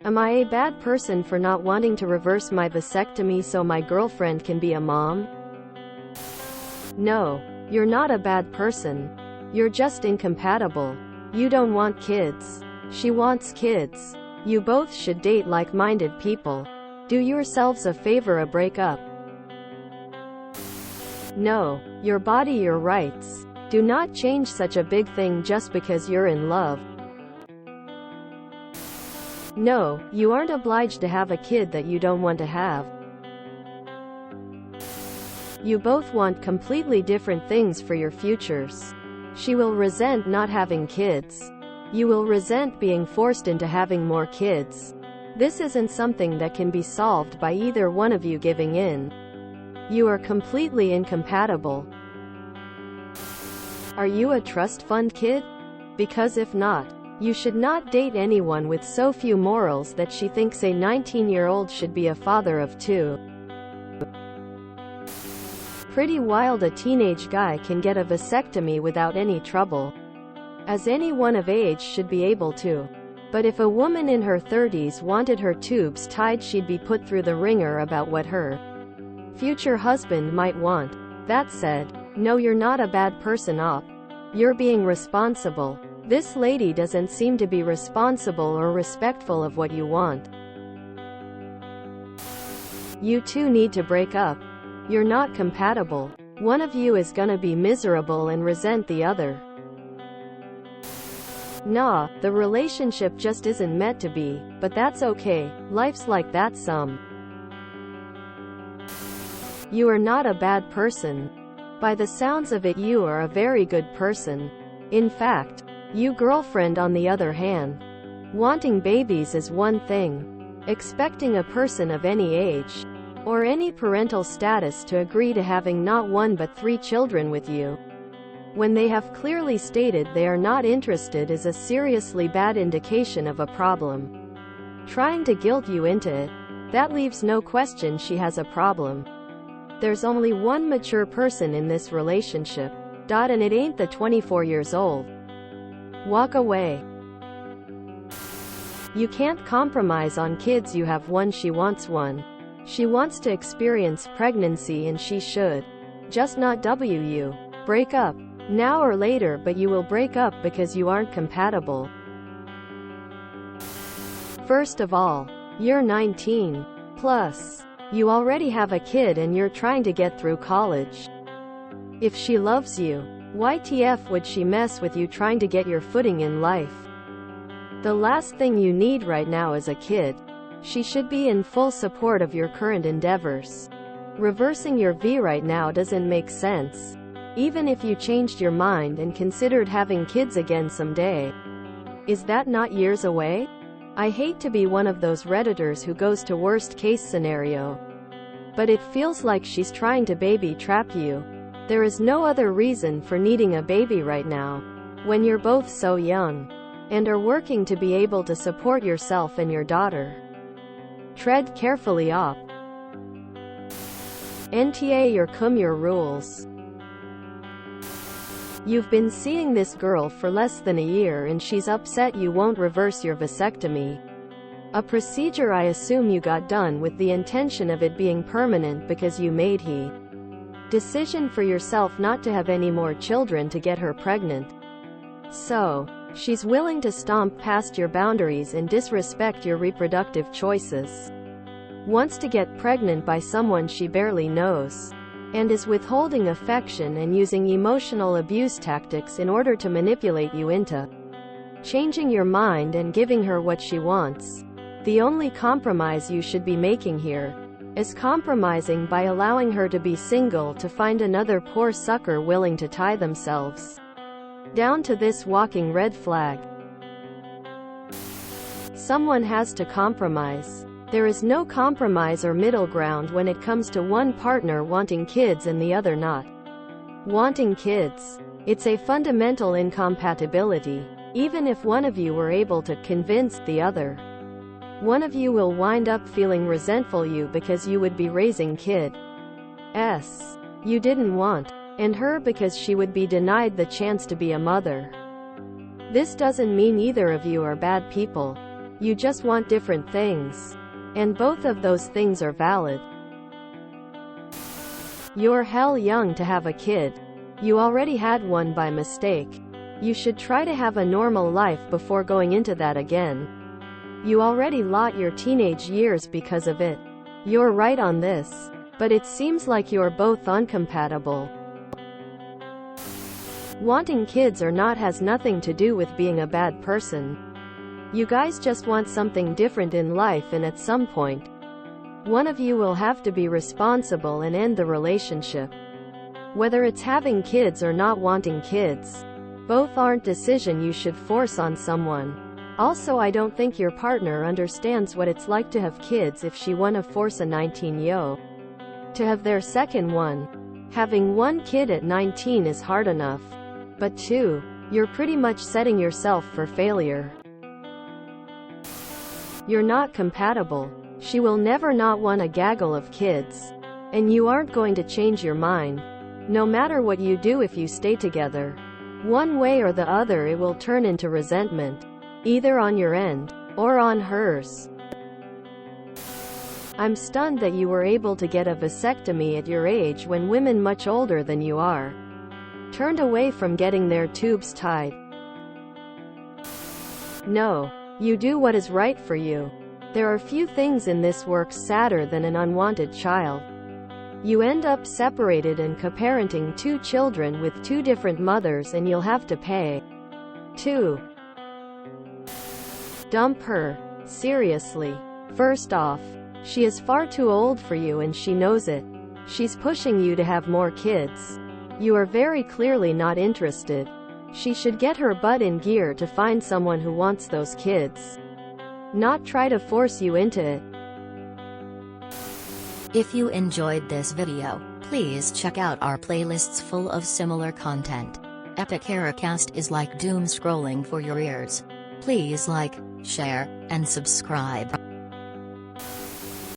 Am I a bad person for not wanting to reverse my vasectomy so my girlfriend can be a mom? No, you're not a bad person. You're just incompatible. You don't want kids. She wants kids. You both should date like-minded people. Do yourselves a favor, break up. No, your body, your rights. Do not change such a big thing just because you're in love. No, you aren't obliged to have a kid that you don't want to have. You both want completely different things for your futures. She will resent not having kids. You will resent being forced into having more kids. This isn't something that can be solved by either one of you giving in. You are completely incompatible. Are you a trust fund kid? Because if not, you should not date anyone with so few morals that she thinks a 19-year-old should be a father of two. Pretty wild, a teenage guy can get a vasectomy without any trouble, as anyone of age should be able to. But if a woman in her 30s wanted her tubes tied, she'd be put through the ringer about what her future husband might want. That said, no, you're not a bad person op. You're being responsible. This lady doesn't seem to be responsible or respectful of what you want. You two need to break up. You're not compatible. One of you is gonna be miserable and resent the other. Nah, the relationship just isn't meant to be, but that's okay. Life's like that some. You are not a bad person. By the sounds of it, you are a very good person. In fact, you girlfriend on the other hand. Wanting babies is one thing. Expecting a person of any age, or any parental status to agree to having not one but 3 children with you, when they have clearly stated they are not interested, is a seriously bad indication of a problem. Trying to guilt you into it, that leaves no question she has a problem. There's only one mature person in this relationship. And it ain't the 24 years old. Walk away. You can't compromise on kids. You have one, she wants one. She wants to experience pregnancy and she should. Just not you. Break up. Now or later, but you will break up because you aren't compatible. First of all, you're 19. Plus, you already have a kid and you're trying to get through college. If she loves you, WTF would she mess with you trying to get your footing in life? The last thing you need right now is a kid. She should be in full support of your current endeavors. Reversing your V right now doesn't make sense. Even if you changed your mind and considered having kids again someday. Is that not years away? I hate to be one of those Redditors who goes to worst case scenario, but it feels like she's trying to baby trap you. There is no other reason for needing a baby right now, when you're both so young, and are working to be able to support yourself and your daughter. Tread carefully op. NTA your your rules. You've been seeing this girl for less than a year and she's upset you won't reverse your vasectomy. A procedure I assume you got done with the intention of it being permanent because you made decision for yourself not to have any more children to get her pregnant. So, she's willing to stomp past your boundaries and disrespect your reproductive choices. Wants to get pregnant by someone she barely knows, and is withholding affection and using emotional abuse tactics in order to manipulate you into changing your mind and giving her what she wants. The only compromise you should be making here is compromising by allowing her to be single to find another poor sucker willing to tie themselves down to this walking red flag. Someone has to compromise. There is no compromise or middle ground when it comes to one partner wanting kids and the other not wanting kids. It's a fundamental incompatibility. Even if one of you were able to convince the other, one of you will wind up feeling resentful you because you would be raising kids you didn't want, and her because she would be denied the chance to be a mother. This doesn't mean either of you are bad people. You just want different things. And both of those things are valid. You're hell young to have a kid. You already had one by mistake. You should try to have a normal life before going into that again. You already lost your teenage years because of it. You're right on this. But it seems like you're both uncompatible. Wanting kids or not has nothing to do with being a bad person. You guys just want something different in life, and at some point, one of you will have to be responsible and end the relationship. Whether it's having kids or not wanting kids, both aren't decisions you should force on someone. Also, I don't think your partner understands what it's like to have kids if she wanna force a 19-year-old to have their second one. Having one kid at 19 is hard enough. But 2, you're pretty much setting yourself for failure. You're not compatible. She will never not want a gaggle of kids. And you aren't going to change your mind. No matter what you do if you stay together. One way or the other it will turn into resentment. Either on your end, or on hers. I'm stunned that you were able to get a vasectomy at your age when women much older than you are turned away from getting their tubes tied. No. You do what is right for you. There are few things in this work sadder than an unwanted child. You end up separated and co-parenting 2 children with 2 different mothers, and you'll have to pay. 2. Dump her. Seriously. First off, she is far too old for you and she knows it. She's pushing you to have more kids. You are very clearly not interested. She should get her butt in gear to find someone who wants those kids. Not try to force you into it. If you enjoyed this video, please check out our playlists full of similar content. Epic Haircast is like doom scrolling for your ears. Please like, share, and subscribe.